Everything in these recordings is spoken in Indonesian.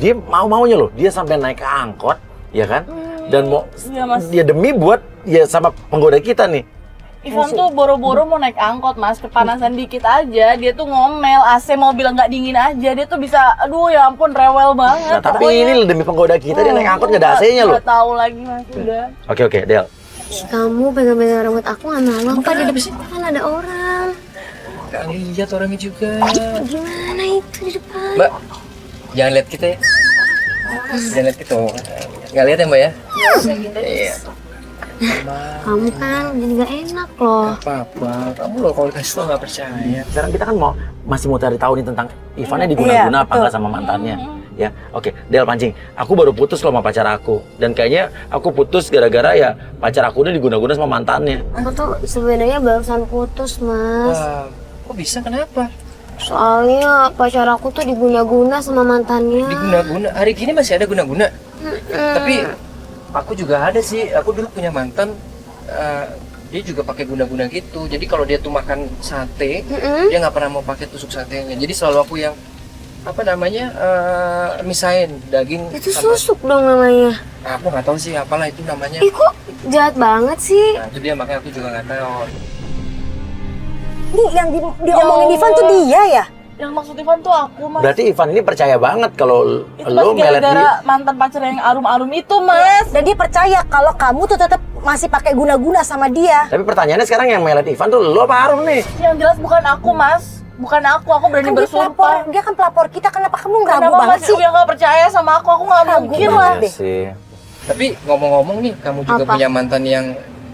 Dia mau-maunya loh, dia sampai naik ke angkot, ya kan? Dan mau Iya, Mas. dia demi buat ya sama penggoda kita nih. Ivan tuh boro-boro mau naik angkot, Mas, kepanasan dikit aja, dia tuh ngomel, AC mobil nggak dingin aja, dia tuh bisa, aduh ya ampun, rewel banget. Nah, tapi ini demi penggoda kita dia naik angkot nggak ada AC-nya loh. Nggak tahu lagi, Mas, udah. Oke, Del. Kamu pegang-pegang rambut aku nggak malu apa di depan kan ada orang. Gak lihat orangnya juga. Gimana itu di depan? Mbak, jangan lihat kita ya. Jangan lihat kita. Nggak lihat ya Mbak ya? Iya. Kamu kan jadi gak enak loh. Apa-apa. Kamu loh kalau dikasih tau nggak percaya. Sekarang kita kan masih mau cari tahu nih tentang Ivannya diguna-guna apa nggak sama mantannya. Ya, oke, Del pancing. Aku baru putus loh sama pacar aku. Dan kayaknya aku putus gara-gara ya pacar aku udah diguna-guna sama mantannya. Aku tuh sebenarnya barusan putus, Mas. Wah, kok bisa? Kenapa? Soalnya pacar aku tuh diguna-guna sama mantannya. Diguna-guna. Hari gini masih ada guna-guna. Tapi aku juga ada sih. Aku dulu punya mantan. Dia juga pakai guna-guna gitu. Jadi kalau dia tuh makan sate, dia nggak pernah mau pakai tusuk satenya. Jadi selalu aku yang misahin daging. Itu susuk dong namanya. Nah, aku nggak tahu sih apalah itu namanya. Ih, kok jahat banget sih. Nah, itu dia makanya aku juga nggak tahu. Ini yang diomongin Ivan tuh dia ya? Yang maksud Ivan tuh aku, Mas. Berarti Ivan ini percaya banget kalau Itu lo pasti melet gara-gara dia. mantan pacar yang arum-arum itu, Mas. Dan dia percaya kalau kamu tuh tetap masih pakai guna-guna sama dia. Tapi pertanyaannya sekarang yang melet Ivan tuh lo apa Arum nih? Yang jelas bukan aku, Mas. Bukan aku berani Kan dia pelapor, bersumpah. dia kan pelapor kita. Kenapa kamu ragu Kenapa banget Mas sih? Uya nggak percaya sama aku nggak mungkin lah. Iya sih. Tapi ngomong-ngomong nih, kamu juga Apa? punya mantan yang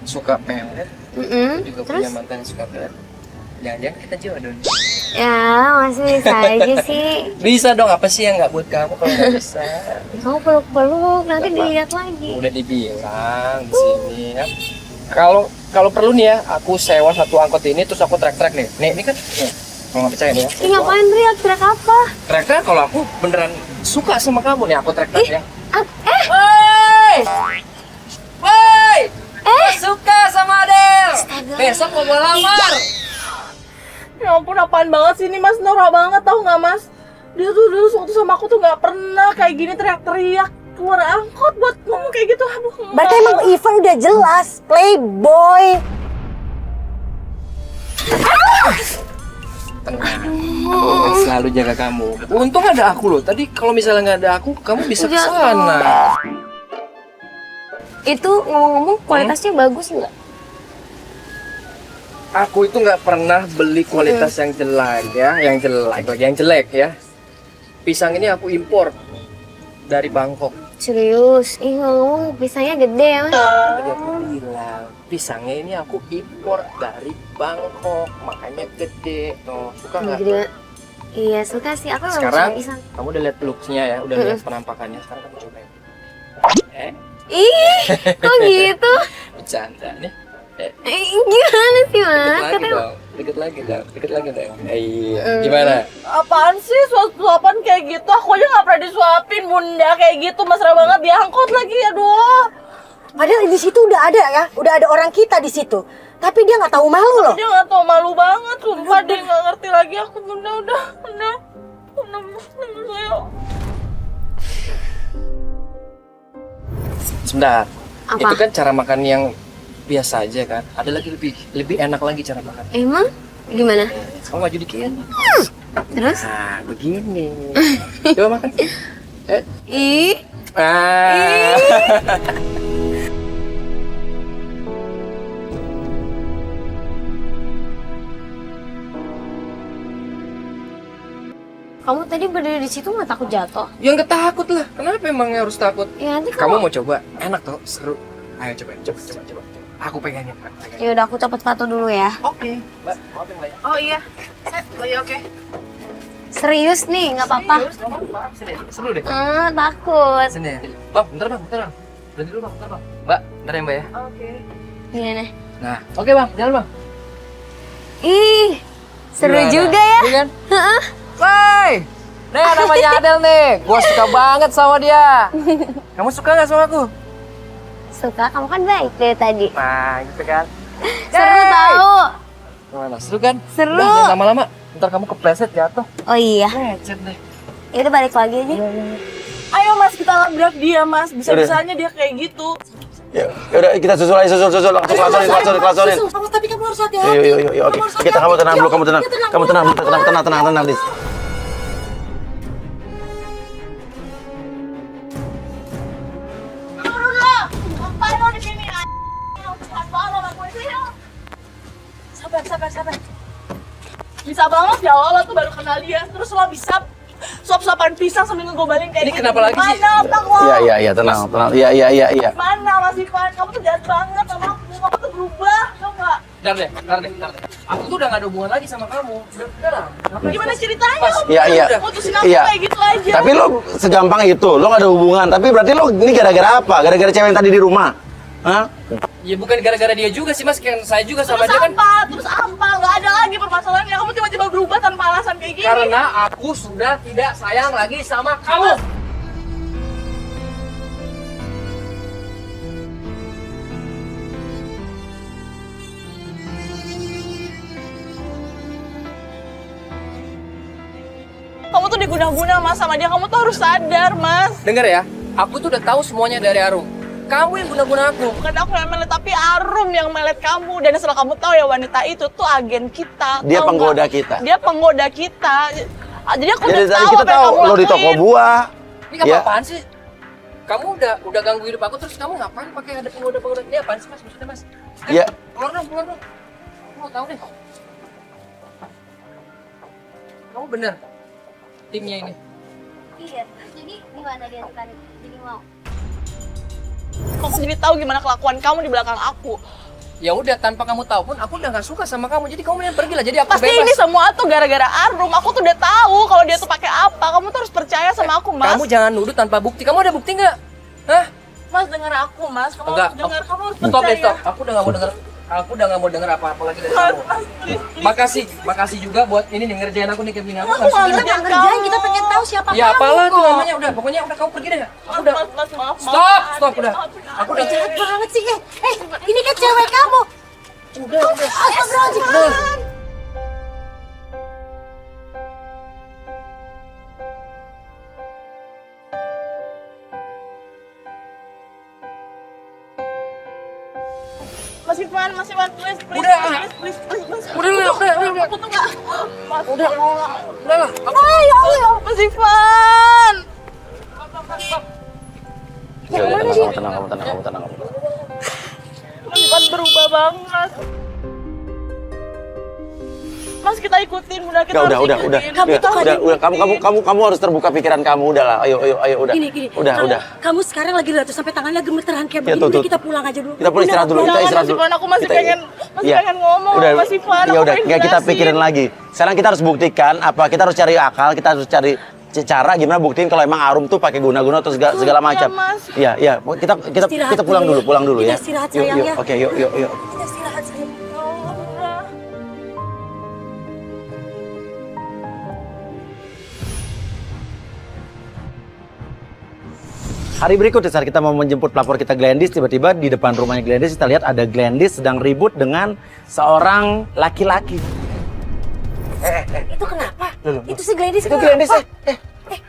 suka pelet. Mm-mm. Aku juga Terus? punya mantan yang suka pelet. Jangan-jangan kita jodoh. Ya, masih bisa aja sih. Bisa dong, apa sih yang nggak buat kamu kalau nggak bisa? Kamu peluk-peluk, nanti dilihat lagi. Udah dibilang di sini ya. Kalau perlu nih ya, aku sewa satu angkot ini terus aku trek-trek nih. Nih, ini kan nih, kalau nggak percaya nih ya. Ih, ngapain teriak apa? Trek-trek kalau aku beneran suka sama kamu nih, aku trek-trek ya. Woi! Woi! Suka sama Adel. Besok mau lamar. Ya ampun, apaan banget sih ini, Mas? Norak banget, tau nggak, Mas? Dia tuh dulu waktu sama aku tuh nggak pernah kayak gini teriak-teriak keluar angkot buat ngomong kayak gitu. Aduh, Berarti emang Ivan udah jelas playboy. Tenang, aku akan selalu jaga kamu. Untung ada aku loh. Tadi kalau misalnya nggak ada aku, kamu bisa ke sana. Itu ngomong-ngomong kualitasnya bagus nggak? Aku itu nggak pernah beli kualitas yang jelek ya, yang jelek ya. Pisang ini aku impor dari Bangkok. Serius? Ih, ngomong pisangnya gede ya, Mas. Tadi aku bilang pisangnya ini aku impor dari Bangkok, makanya gede. Tuh, suka nggak? Gede. Iya, suka sih. Aku memang Sekarang suka pisang. kamu udah lihat looks-nya ya, udah lihat penampakannya. Sekarang kamu cobain. Ih, kok gitu? Bercanda nih. Gimana sih, Mas? Deket lagi dong. Iya. Gimana? apaan sih suap-suapan kayak gitu? Aku aja nggak pernah disuapin, Bunda, kayak gitu. Mesra banget diangkut lagi, aduh. Padahal di situ udah ada ya, udah ada orang kita di situ. Tapi dia nggak tahu malu loh. Dia nggak tahu, malu banget, sumpah. Dia nggak ngerti lagi aku, Bunda. Udah. Sebentar. Apa? Itu kan cara makan yang biasa aja kan. Ada lagi lebih enak lagi cara makan. Emang? Gimana? Kamu maju dikit. Terus? Nah, begini. Coba makan. Ih, Ah. kamu tadi berdiri di situ nggak takut jatuh? Ya nggak takut lah. Kenapa emangnya harus takut? Ya nanti Kamu kamu. mau coba? Enak tuh, seru. Ayo coba. Aku pegangin, Mbak. Pegangin. Ya udah, aku copot sepatu dulu ya. Oke, Mbak. Maafin Mbak. Oh iya, oke. Serius nih, nggak apa-apa. Sini, seru deh. Takut. Sini. Bang, bentar Bang. Berhenti dulu Bang, bentar Bang. Mbak, bentar ya Mbak ya. Oke. Gimana? Nah, oke Bang, jalan Bang. Ih, seru Gimana? juga ya. Iya kan? Woi, nih namanya Adel nih. Gua suka banget sama dia. Kamu suka nggak sama aku? Suka, kamu kan baik dari tadi. Nah, gitu kan. Seru tahu. Gimana? Seru kan? Seru. Udah, jangan lama-lama. Ntar kamu kepleset jatuh. Oh iya. Lecet deh. Ya udah balik lagi aja. ngelabrak dia, Mas. Bisa-bisanya dia kayak gitu. Ya udah kita susul aja, susul. Langsung klasonin. Tapi kamu harus hati-hati. Yuk. Oke. Kita kamu tenang dulu, kamu tenang. Tenang, Dis. Ngapain lo di sini? Sabar. Bisa banget ya lo tuh baru kenal dia, terus lo bisa suap-suapan pisang sambil ngegobalin kayak Ini kenapa lagi sih? Mana otak lo? Iya, tenang. Iya. Mana Mas Ivan? Kamu tuh jahat banget sama aku. Kamu tuh berubah, tau nggak? Bentar deh. Aku tuh udah gak ada hubungan lagi sama kamu. Udah lah. Gimana ceritanya? Pas. Kamu Iya. putusin aku Iya. kayak gitu aja. Tapi lo segampang itu, lo gak ada hubungan. Tapi berarti lo ini gara-gara apa? Gara-gara cewek yang tadi di rumah? Hah? Ya bukan gara-gara dia juga sih mas, kan saya juga sama terus dia kan. terus apa? Nggak ada lagi permasalahannya. Kamu tiba-tiba berubah tanpa alasan kayak gini. Karena aku sudah tidak sayang lagi sama kamu. Kamu tuh diguna-guna Mas sama dia. Kamu tuh harus sadar Mas. Dengar ya, aku tuh udah tahu semuanya dari Arum. Kamu yang guna-guna aku. Bukan aku yang melet, tapi Arum yang melet kamu. Dan setelah kamu tahu ya wanita itu tuh agen kita. Dia tahu penggoda nggak? kita. Dia penggoda kita. Jadi aku Jadi udah tadi tahu kita apa yang tahu kamu lo di toko lakuin. buah. Ini Ya. apaan sih? Kamu udah ganggu hidup aku, terus kamu ngapain pakai ada penggoda-penggoda? Ini apaan sih mas? Maksudnya mas? Ya. Keluar dong. Aku mau tahu deh. Kamu bener timnya ini. Iya, jadi gimana dia sekarang? Jadi mau? Kamu jadi tahu gimana kelakuan kamu di belakang aku. Ya udah, tanpa kamu tahu pun aku udah gak suka sama kamu. Jadi kamu yang pergi lah. Jadi aku Pasti bebas. ini semua tuh gara-gara Arum. Aku tuh udah tahu kalau dia tuh pakai apa. Kamu tuh harus percaya sama aku, Mas. Kamu jangan nuduh tanpa bukti. Kamu ada bukti nggak? Hah? Mas dengar aku, Mas. Kamu Enggak. harus dengar. Kamu harus Stop percaya. deh, stop. Aku udah gak mau denger apa-apa lagi dari Mas, kamu. Mas, please. Makasih juga buat ini nih ngerjain aku nih kayak gini. Aku Aku nggak nggak suka. Kita nggak ngerjain, kita pengen tahu siapa Ya kamu apalah tuh kok. namanya. Udah, pokoknya udah kamu pergi deh. Aku udah. Mas, maaf. Stop, udah. Aku udah. Jahat banget sih. Ini kan cewek kamu. Udah. Astagfirullahaladzim. Mas Ivan, please. Udah. Please. Udah. Aku tuh nggak. Mas, Udah lah. Mas Ivan. Ya udah, kamu tenang. Mas Ivan berubah banget. Mas kita ikutin, udah kita harus Udah. ikutin. Kamu harus terbuka pikiran kamu. Udahlah, ayo, udah. Gini. Udah. Kamu sekarang lagi lihat sampai tangannya gemeteran kayak Ya, begini. tuh. Udah, kita pulang aja dulu. Kita pulang istirahat dulu. Jangan, Kita istirahat Mas dulu. Ivan, aku masih pengen ngomong Udah, Mas Ivan. ya aku udah, pengen nggak kita jelasin. pikirin lagi. Sekarang kita harus buktikan apa? Kita harus cari akal, kita harus cari cara gimana buktiin kalau emang Arum tuh pakai guna-guna atau segala macam. Mas. Iya. Istirahat Kita pulang dulu dulu ya. ya. Kita istirahat, Yuk, sayang, ya. Oke, yuk. Kita istirahat sayang. Hari berikutnya saat kita mau menjemput pelapor kita Glendies, tiba-tiba di depan rumahnya Glendies kita lihat ada Glendies sedang ribut dengan seorang laki-laki. Itu kenapa? Itu si Gladys Itu kenapa? Glendies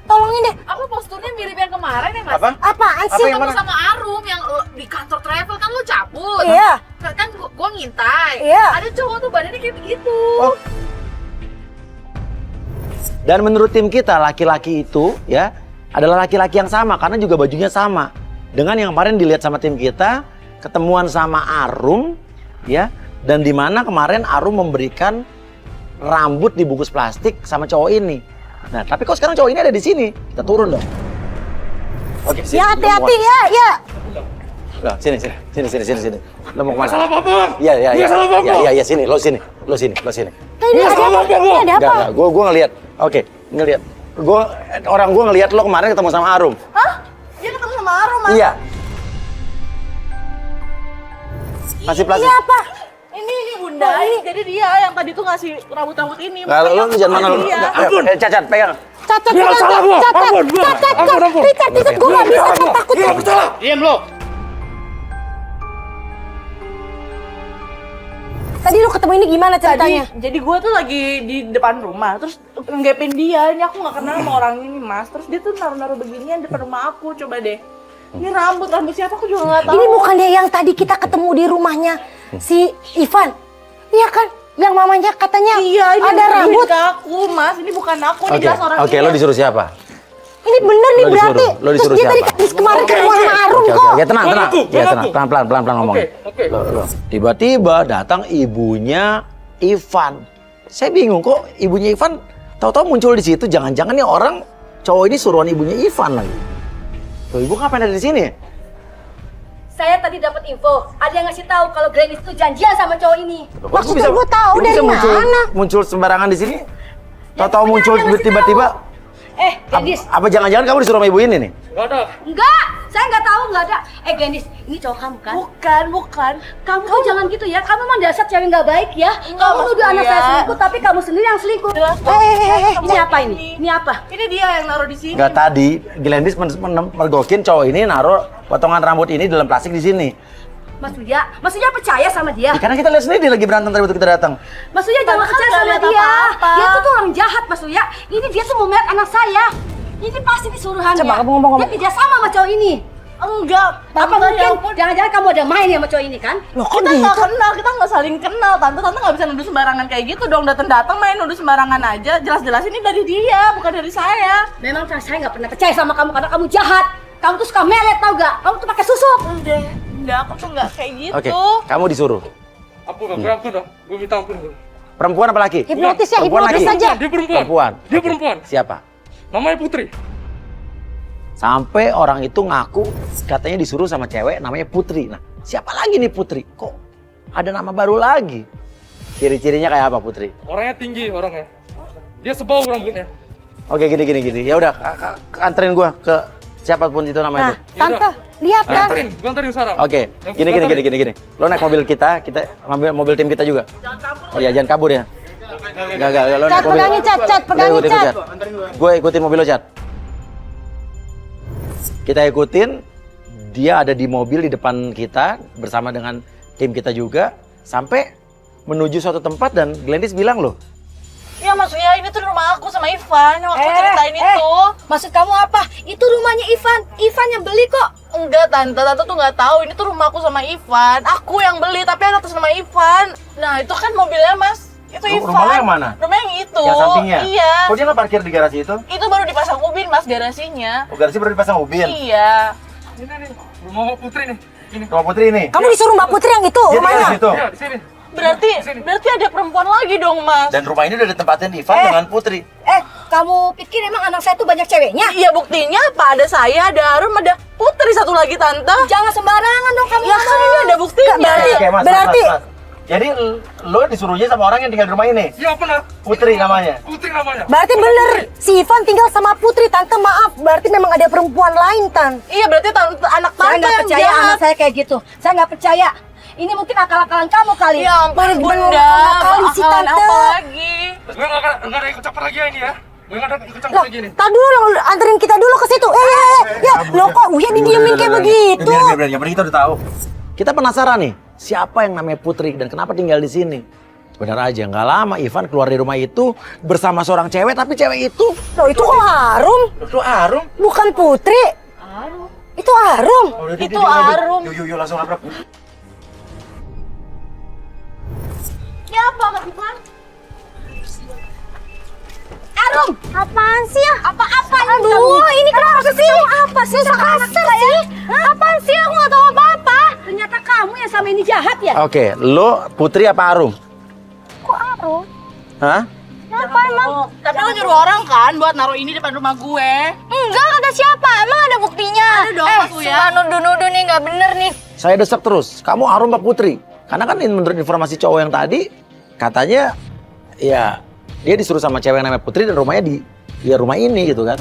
Tolongin deh. Apa posturnya mirip yang kemarin ya mas? Apa? Apaan Apa sih? yang Kamu mana? sama Arum yang di kantor travel kan lo cabut. Iya. Kan gua ngintai. Iya. Ada cowok tuh badannya kayak begitu. Dan menurut tim kita laki-laki itu ya adalah laki-laki yang sama karena juga bajunya sama dengan yang kemarin dilihat sama tim kita, ketemuan sama Arum ya, dan di mana kemarin Arum memberikan rambut dibungkus plastik sama cowok ini. Nah, tapi kok sekarang cowok ini ada di sini? Kita turun dong. Oke, sini. Ya hati-hati ya, ya. Loh, sini. Lo mau kemana? Salah apa? Iya, sini. Lo sini. Ini ada apa? Ini ada apa? Enggak. Gue ngelihat. Oke, ngelihat. Gue ngelihat lo kemarin ketemu sama Arum. Hah? Dia ketemu sama Arum, Mas? Iya. Masih plastik. Ini apa? Ini Bunda. Jadi dia yang tadi tuh ngasih rambut-rambut ini. Nah, lo jangan mana lo. Iya. Cacat, pegang. Catat, catat. Picat, gue gak bisa, kan takut. Diam lo. Tadi lu ketemu ini gimana ceritanya? Jadi gue tuh lagi di depan rumah, terus nggepin dia. Ini aku nggak kenal sama orang ini mas. Terus dia tuh naruh-naruh beginian depan rumah aku. Coba deh. Ini rambut siapa aku juga nggak tahu. Ini bukannya yang tadi kita ketemu di rumahnya si Ivan? Iya kan? Yang mamanya katanya Iya, ini ada bukan rambut. ke aku mas. Ini bukan aku. Ini jelas orang Oke, ini. lo disuruh siapa? Ini bener nih Lo berarti. disuruh, lo disuruh Terus dia tadi siapa? habis kemarin ketemu sama Arum kok. Oke, tenang. Bukan aku, Ya, bukan tenang. aku. Pelan-pelan ngomongnya. Oke. Tiba-tiba datang ibunya Ivan. Saya bingung kok ibunya Ivan tahu-tahu muncul di situ. Jangan-jangan nih orang cowok ini suruhan ibunya Ivan lagi. Tuh, ibu ngapain ada di sini? Saya tadi dapat info, ada yang ngasih tahu kalau Glennis itu janjian sama cowok ini. Maksudnya gua tahu Ibu dari bisa muncul, mana? muncul sembarangan di sini? Tahu-tahu muncul tiba-tiba. Glennis. Apa jangan-jangan kamu disuruh sama ibu ini nih? Nggak ada. Enggak, saya nggak tahu, nggak ada. Glennis, ini cowok kamu kan? Bukan. Kamu tuh jangan gitu ya, kamu emang dasar cewek nggak baik ya. Enggak, Kamu Mas nuduh anak Buya. saya selingkuh, tapi kamu sendiri yang selingkuh. Ini apa ini? Ini apa? Ini dia yang naruh di sini. Enggak, tadi Glennis mergokin cowok ini naruh potongan rambut ini dalam plastik di sini. Mas Uya percaya sama dia? Ya, karena kita lihat sendiri dia lagi berantem tadi waktu kita datang. Mas Uya jangan Tante percaya nggak sama lihat dia. apa-apa. Dia tuh orang jahat, Mas Uya. Ini dia tuh mau melihat anak saya. Ini pasti disuruhannya. Coba kamu ngomong. Dia kerja sama sama cowok ini. Enggak. Apa Tante, ya mungkin? ampun. Jangan-jangan kamu ada main ya sama cowok ini kan? Loh kok Kita gitu? nggak kenal, kita nggak saling kenal. Tante nggak bisa nuduh sembarangan kayak gitu dong. Datang-datang main nuduh sembarangan aja. Jelas-jelas ini dari dia, bukan dari saya. Memang saya nggak pernah percaya sama kamu karena kamu jahat. Kamu tuh suka melet tau gak? Kamu tuh pakai susuk. Enggak, aku tuh nggak kayak gitu. Oke, kamu disuruh. Ampun, dah. Gue minta ampun. Bro. Perempuan apa laki? Hipnotis ya, Perempuan hipnotis laki? aja. Dia perempuan. Perempuan. Dia Oke. perempuan. Siapa? Namanya Putri. Sampai orang itu ngaku katanya disuruh sama cewek namanya Putri. Nah, siapa lagi nih Putri? Kok ada nama baru lagi? Ciri-cirinya kayak apa Putri? Orangnya tinggi orangnya. Dia sebau rambutnya. Oke, gini. Ya udah, anterin gua ke siapapun itu namanya Nah, itu. tante, lihat kan? Gue anterin sekarang. Oke, gini. Lo naik mobil kita mobil tim kita juga. Oh iya, jangan kabur ya. Enggak, lo Cat, naik mobil. pegangin Cat, pegangin Cat. Gue ikutin mobil lo, Cat. Kita ikutin, dia ada di mobil di depan kita bersama dengan tim kita juga sampai menuju suatu tempat dan Glennis bilang loh, Iya Mas Uya, ini tuh rumah aku sama Ivan yang aku ceritain itu. Maksud kamu apa? Itu rumahnya Ivan. Ivan yang beli kok. Enggak tante tuh nggak tahu. Ini tuh rumah aku sama Ivan. Aku yang beli tapi atas nama Ivan. Nah itu kan mobilnya Mas. Itu Ivan. Rumah lo yang mana? Rumah yang itu. Yang sampingnya? Iya. Kok dia nggak parkir di garasi itu? Itu baru dipasang ubin Mas garasinya. Oh, garasi baru dipasang ubin. Iya. Ini nih, rumah Putri nih. Ini. Rumah Putri ini. Kamu disuruh Mbak Putri yang itu, Dia tinggal rumahnya. di situ. Iya, di sini. Berarti ada perempuan lagi dong Mas. Dan rumah ini udah ditempatin Ivan dengan Putri. Kamu pikir emang anak saya tuh banyak ceweknya? Iya buktinya apa? Ada saya, ada Arum, ada Putri satu lagi tante. Jangan sembarangan dong kamu. Ya kan ini ada buktinya. Berarti Jadi lo disuruhnya sama orang yang tinggal di rumah ini? Iya benar. Putri namanya. Putri namanya. berarti bener si Ivan tinggal sama Putri, tante maaf. Berarti memang ada perempuan lain, Tan. Iya berarti tante anak Saya tante nggak yang percaya jahat. anak saya kayak gitu. Saya nggak percaya. Ini mungkin akal-akalan kamu kali. Ya ampun bunda, kali si bakalan tante. apa lagi? Gue nggak ada ikut campur lagi ya ini ya. Gue nggak ada ikut campur Loh, lagi nih. tar dulu dong, anterin kita dulu ke situ. Ya, lo kok Uya didiemin kayak begitu? Biar, yang penting kita udah tahu. Kita penasaran nih, siapa yang namanya Putri dan kenapa tinggal di sini? Benar aja, nggak lama Ivan keluar dari rumah itu bersama seorang cewek, tapi cewek itu Loh, itu kok Arum? itu Arum. Bukan Putri. Itu Arum. Itu Arum. Yuk, langsung labrak. Ya apa Kak Ivan? Arum, Apaan sih ya? apa-apa ini Aduh, kamu? ini kenapa sih? Apa sih? Kasar sih? Apaan sih? Aku nggak tahu apa-apa. Ternyata kamu yang sama ini jahat ya? Oke, lo Putri apa Arum? Kok Arum? Hah? Apa emang? Tapi lo nyuruh orang kan buat naruh ini depan rumah gue. Enggak, kata siapa? Emang ada buktinya? Ada dong, Mas Uya. suka nuduh-nuduh nih, nggak bener nih. Saya desek terus, kamu Arum apa Putri? Karena kan menurut informasi cowok yang tadi, katanya ya dia disuruh sama cewek yang namanya Putri dan rumahnya di rumah ini gitu kan.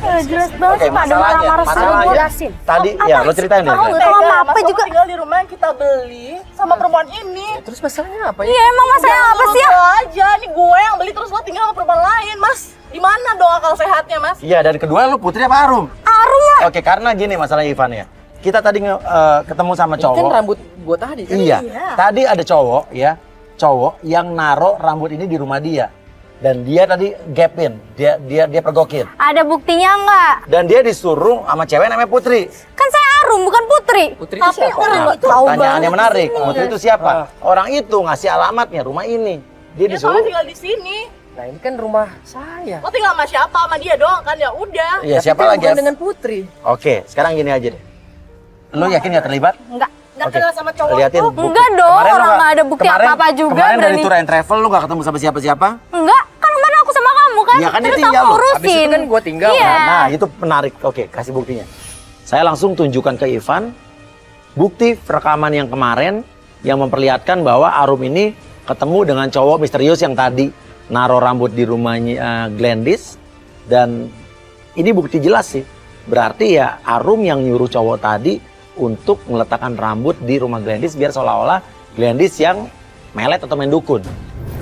Jelas banget sih, Pak. Ada masalahnya, marah-marah sama masalahnya. jelasin. Tadi, ya lo ceritain deh. Kamu nggak tahu Tega, apa-apa Mas, juga. kamu tinggal di rumah yang kita beli sama perempuan ini. Terus masalahnya apa ya? Iya, emang masalah apa sih ya? Lo aja, ini gue yang beli terus lo tinggal sama perempuan lain, Mas. Di mana dong akal sehatnya, Mas? Iya, dan kedua lo Putri apa Arum? Arum lah. Oke, karena gini masalah Ivan ya. Kita tadi ketemu sama Ini kan cowok. rambut gua tadi kan. Iya. Tadi ada cowok ya cowok yang naro rambut ini di rumah dia. Dan dia tadi gapin, dia pergokin. Ada buktinya nggak? Dan dia disuruh sama cewek namanya Putri. Kan saya Arum, bukan Putri. Putri itu siapa? orang Nah, nggak tahu pertanyaannya banget menarik. sih. Putri itu siapa? Orang itu ngasih alamatnya rumah ini. Dia Dia disuruh. soalnya tinggal di sini. Nah ini kan rumah saya. Lo tinggal sama siapa? Sama dia doang kan? Ya udah. Iya, Tapi siapa kan lagi? bukan dengan Putri. Oke, sekarang gini aja deh. Lu yakin gak terlibat? Nggak Oke. kenal sama cowok Liatin tuh. bukti. Enggak dong, Kemarin lu orang nggak ada bukti kemarin- apa-apa juga Kemarin dari berani. tour and travel lu gak ketemu sama siapa-siapa? Enggak, kan kemarin aku sama kamu kan. Iya kan, dia Terus tinggal aku loh. urusin. Habis itu kan gua tinggal. Iya. Nah, itu menarik. Oke, kasih buktinya. Saya langsung tunjukkan ke Ivan bukti rekaman yang kemarin yang memperlihatkan bahwa Arum ini ketemu dengan cowok misterius yang tadi naro rambut di rumahnya Glendish. Dan ini bukti jelas sih. Berarti ya Arum yang nyuruh cowok tadi untuk meletakkan rambut di rumah Glendish biar seolah-olah Glendish yang melet atau main dukun.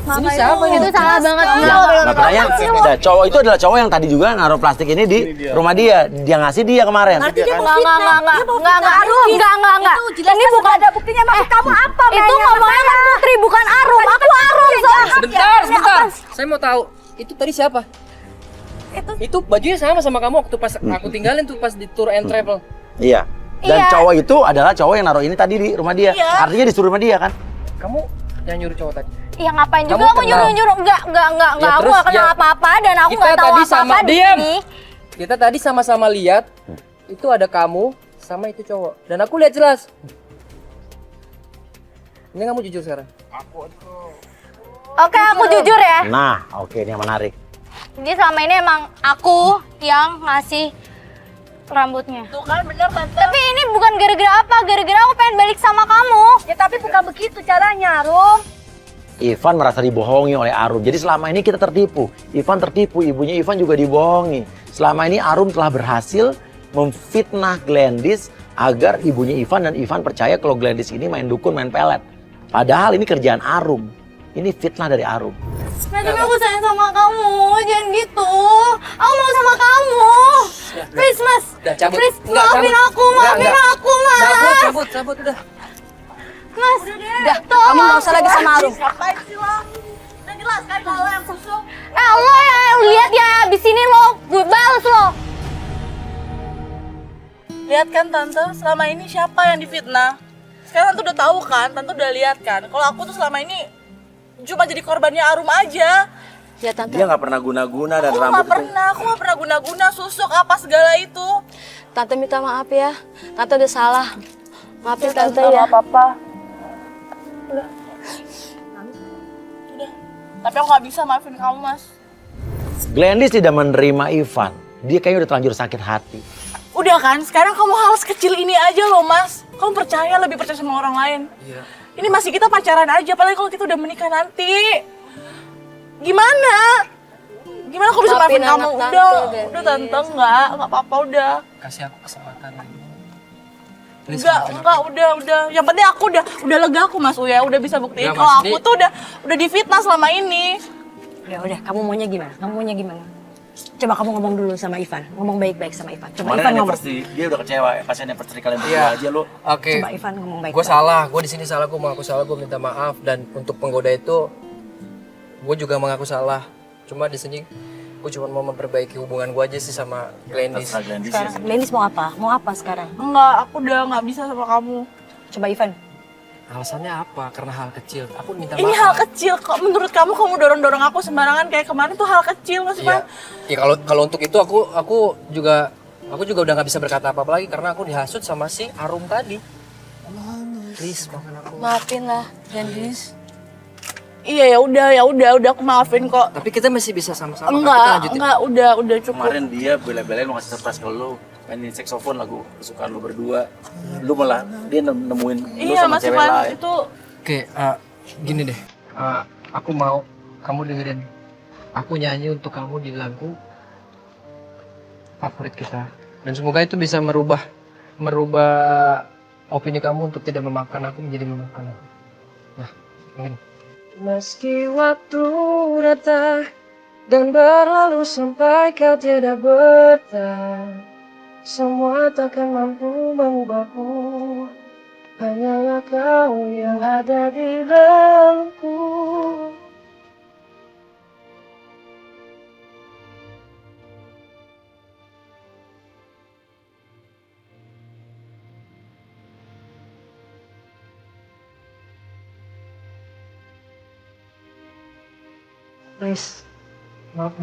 Sini siapa Itu salah banget. Ya, makanya nah, cowok itu adalah cowok yang tadi juga naruh plastik ini di rumah dia. Dia ngasih dia kemarin. Enggak. Ini bukan ada buktinya. Maksud kamu apa? Itu ngomongnya kan Putri, bukan Arum. Aku Arum. Sebentar. Saya mau tahu. Itu tadi siapa? Itu bajunya sama kamu waktu pas aku tinggalin tuh pas di tour and travel. Iya. Dan Iya. cowok itu adalah cowok yang naruh ini tadi di rumah dia. Iya. Artinya disuruh rumah dia kan? Kamu yang nyuruh cowok tadi. Ya ngapain juga Kamu aku kenal? nyuruh-nyuruh. Enggak. Ya, Aku terus gak kenal ya, apa-apa dan aku kita gak tahu tadi apa-apa sama- di diam. sini. Kita tadi sama-sama lihat itu ada kamu sama itu cowok. Dan aku lihat jelas. Ini kamu jujur sekarang. Oke, aku jujur ya. Nah, oke ini yang menarik. Jadi selama ini emang aku yang ngasih rambutnya. Tuh kan bener tante. Tapi ini bukan gara-gara apa, gara-gara aku pengen balik sama kamu. Ya tapi bukan begitu caranya, Rum. Ivan merasa dibohongi oleh Arum. Jadi selama ini kita tertipu. Ivan tertipu, ibunya Ivan juga dibohongi. Selama ini Arum telah berhasil memfitnah Glendish agar ibunya Ivan dan Ivan percaya kalau Glendish ini main dukun, main pelet. Padahal ini kerjaan Arum. Ini fitnah dari Arum. Mas, tapi aku sayang sama kamu, jangan gitu. Aku mau sama kamu. Please, Mas. Udah cabut. Please, Enggak, maafin cabut. aku, Enggak, maafin enggak. aku, Mas. Cabut udah. Mas, Udah, kamu nggak usah lagi sama Arum. Ngapain sih lo? Udah jelas kan kalau yang busuk. lo ya lihat ya, abis ini lo gue balas lo. Lihat kan tante, selama ini siapa yang difitnah? Sekarang tante udah tahu kan, tante udah lihat kan. Kalau aku tuh selama ini cuma jadi korbannya Arum aja. Ya tante. Dia nggak pernah guna-guna dan Aku rambut nggak pernah guna-guna susuk apa segala itu. Tante minta maaf ya. Tante udah salah. Maafin tante Nggak ya. apa-apa. Udah. Tapi aku nggak bisa maafin kamu, Mas. Glendish tidak menerima Ivan. Dia kayaknya udah terlanjur sakit hati. Udah kan, sekarang kamu hal sekecil ini aja loh, Mas. Kamu lebih percaya sama orang lain. Iya. Ini masih kita pacaran aja, apalagi kalau kita udah menikah nanti. Gimana? Gimana aku bisa Maafin maafin kamu? anak tante, Udah, Dennis. udah tante, enggak apa-apa udah. Kasih aku kesempatan lagi. Please, Enggak, udah. Yang penting aku udah lega aku, Mas Uya, udah bisa buktiin Enggak, kalau Mas, aku ini- tuh udah difitnah selama ini. Udah, kamu maunya gimana? Coba kamu ngomong dulu sama Ivan, ngomong baik-baik sama Ivan. Coba Kemarin Ivan ngomong. anniversary, dia udah kecewa. Pas anniversary kalian berdua Iya. aja lu. Oke. Coba Ivan ngomong baik-baik. Gue salah, gue di sini salah, gue mengaku salah, gue minta maaf. Dan untuk penggoda itu, gue juga mengaku salah. Cuma di sini gue cuma mau memperbaiki hubungan gue aja sih sama Glendish. Terserah Glendish ya. Glendish mau apa? Mau apa sekarang? Enggak, aku udah nggak bisa sama kamu. Coba Ivan. Alasannya apa? Karena hal kecil. Aku minta Ini maaf. hal kecil kok. Menurut kamu dorong-dorong aku sembarangan kayak kemarin tuh hal kecil, Mas Iya. Ivan. Ya kalau untuk itu aku juga udah nggak bisa berkata apa lagi karena aku dihasut sama si Arum tadi. Please, maafin aku. Maafin lah, Glendish. Iya ya udah aku maafin kok. Tapi kita masih bisa sama-sama. Kan? Kita lanjutin. Enggak, udah cukup. Kemarin dia bela-belain mau ngasih surprise ke lu. Mainin saxophone lagu kesukaan lu berdua. Lu malah dia nemuin lu Iya, sama Mas cewek Ivan, lain. itu Oke, gini deh. Aku mau kamu dengerin. Aku nyanyi untuk kamu di lagu favorit kita. Dan semoga itu bisa merubah opini kamu untuk tidak memakan aku menjadi memakan aku. Nah, ini. Meski waktu datang dan berlalu sampai kau tidak betah, semua takkan mampu mengubahku. Hanyalah kau yang ada di dalamku. Riz, maaf.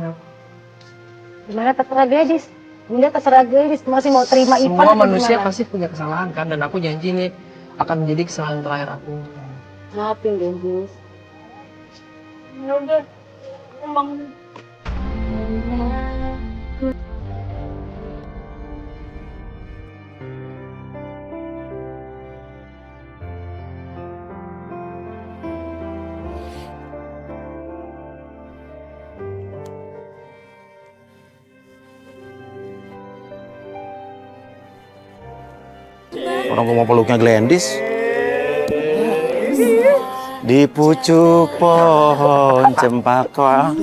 Gimana terserah gadis? Bunda terserah gadis, masih mau terima Ivan Semua atau manusia gimana? pasti punya kesalahan kan, dan aku janji nih akan menjadi kesalahan terakhir aku. Maafin gadis. Ya udah, emang Orang gua mau peluknya Glendies. Di pucuk pohon cempaka.